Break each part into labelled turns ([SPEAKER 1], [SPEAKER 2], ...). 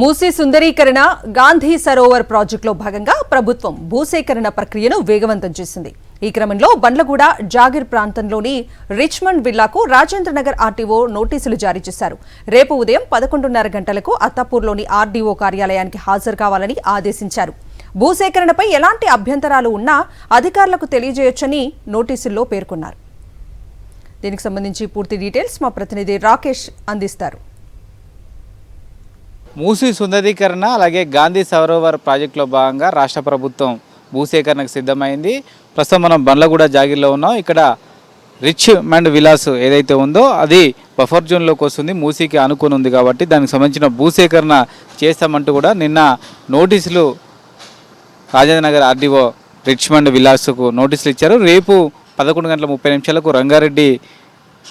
[SPEAKER 1] మూసీ సుందరీకరణ గాంధీ సరోవర్ ప్రాజెక్టులో భాగంగా ప్రభుత్వం భూసేకరణ ప్రక్రియను వేగవంతం చేసింది. ఈ క్రమంలో బండ్లగూడ జాగిర్ ప్రాంతంలోని రిచ్మండ్ విల్లాకు రాజేంద్రనగర్ ఆర్టీఓ నోటీసులు జారీ చేశారు. రేపు ఉదయం 11:30 గంటలకు అత్తాపూర్లోని ఆర్డీఓ కార్యాలయానికి హాజరు కావాలని ఆదేశించారు. భూసేకరణపై ఎలాంటి అభ్యంతరాలు ఉన్నా అధికారులకు తెలియజేయొచ్చని నోటీసుల్లో పేర్కొన్నారు. దీనికి సంబంధించి పూర్తి డీటెయిల్స్ మా ప్రతినిధి రాకేష్ అందిస్తారు.
[SPEAKER 2] మూసీ సుందరీకరణ అలాగే గాంధీ సరోవర్ ప్రాజెక్టులో భాగంగా రాష్ట్ర ప్రభుత్వం భూసేకరణకు సిద్ధమైంది. ప్రస్తుతం మనం బండ్లగూడ జాగిర్లో ఉన్నాం. ఇక్కడ రిచ్మండ్ విలాస్ ఏదైతే ఉందో అది బఫర్ జోన్లోకి వస్తుంది, మూసీకి ఆనుకొని ఉంది కాబట్టి దానికి సంబంధించిన భూసేకరణ చేస్తామంటూ కూడా నిన్న నోటీసులు రాజేంద్రనగర్ ఆర్డీఓ రిచ్మండ్ విలాస్కు నోటీసులు ఇచ్చారు. రేపు 11:30 రంగారెడ్డి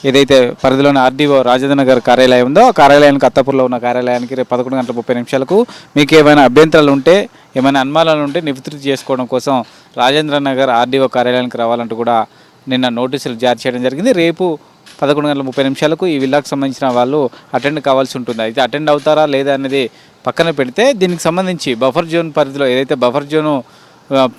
[SPEAKER 2] ఏదైతే పరిధిలోని ఆర్డీఓ రాజేంద్రనగర్ కార్యాలయం ఉందో ఆ కార్యాలయానికి అత్తాపూర్లో ఉన్న కార్యాలయానికి రేపు 11:30 మీకు ఏమైనా అభ్యంతరాలు ఉంటే ఏమైనా అనుమానాలు ఉంటే నివృత్తి చేసుకోవడం కోసం రాజేంద్రనగర్ ఆర్డీఓ కార్యాలయానికి రావాలంటూ కూడా నిన్న నోటీసులు జారీ చేయడం జరిగింది. రేపు 11:30 ఈ విల్లాకు సంబంధించిన వాళ్ళు అటెండ్ కావాల్సి ఉంటుంది. అయితే అటెండ్ అవుతారా లేదా అనేది పక్కన పెడితే దీనికి సంబంధించి బఫర్ జోన్ పరిధిలో ఏదైతే బఫర్ జోను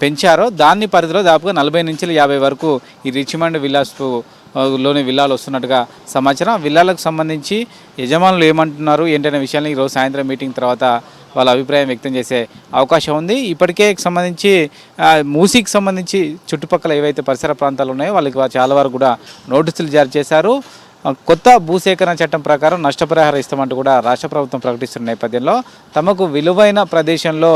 [SPEAKER 2] పెంచారో దాన్ని పరిధిలో దాదాపుగా 40 నుంచి 50 వరకు ఈ రిచ్మండ్ విల్లాలోని విల్లాలు వస్తున్నట్టుగా సమాచారం. విల్లాలకు సంబంధించి యజమానులు ఏమంటున్నారు ఏంటనే విషయాన్ని ఈరోజు సాయంత్రం మీటింగ్ తర్వాత వాళ్ళ అభిప్రాయం వ్యక్తం చేసే అవకాశం ఉంది. ఇప్పటికే సంబంధించి మూసీకి సంబంధించి చుట్టుపక్కల ఏవైతే పరిసర ప్రాంతాలు ఉన్నాయో వాళ్ళకి చాలా వరకు కూడా నోటీసులు జారీ చేశారు. కొత్త భూసేకరణ చట్టం ప్రకారం నష్టపరిహారం ఇస్తామంటూ కూడా రాష్ట్ర ప్రభుత్వం ప్రకటిస్తున్న నేపథ్యంలో తమకు విలువైన ప్రదేశంలో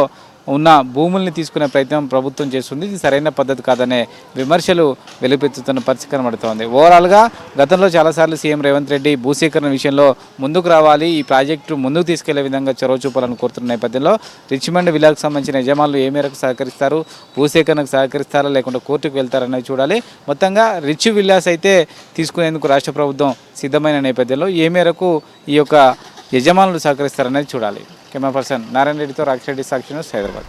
[SPEAKER 2] ఉన్న భూముల్ని తీసుకునే ప్రయత్నం ప్రభుత్వం చేస్తుంది. ఇది సరైన పద్ధతి కాదనే విమర్శలు వెలువెత్తుతున్న పరిస్థితి కనబడుతోంది. ఓవరాల్గా గతంలో చాలాసార్లు సీఎం రేవంత్ రెడ్డి భూసేకరణ విషయంలో ముందుకు రావాలి, ఈ ప్రాజెక్టు ముందుకు తీసుకెళ్లే విధంగా చొరవ చూపాలని కోరుతున్న నేపథ్యంలో రిచ్మండ్ విల్లాకు సంబంధించిన యజమానులు ఏ మేరకు సహకరిస్తారు, భూసేకరణకు సహకరిస్తారా లేకుంటే కోర్టుకు వెళ్తారనేది చూడాలి. మొత్తంగా రిచ్ విల్లాస్ అయితే తీసుకునేందుకు రాష్ట్ర ప్రభుత్వం సిద్ధమైన నేపథ్యంలో ఏ మేరకు ఈ యొక్క యజమానులు సహకరిస్తారనేది చూడాలి. కెమెరా పర్సన్ నారాయణ రెడ్డితో రాకేష్ రెడ్డి, సాక్షి న్యూస్, హైదరాబాద్.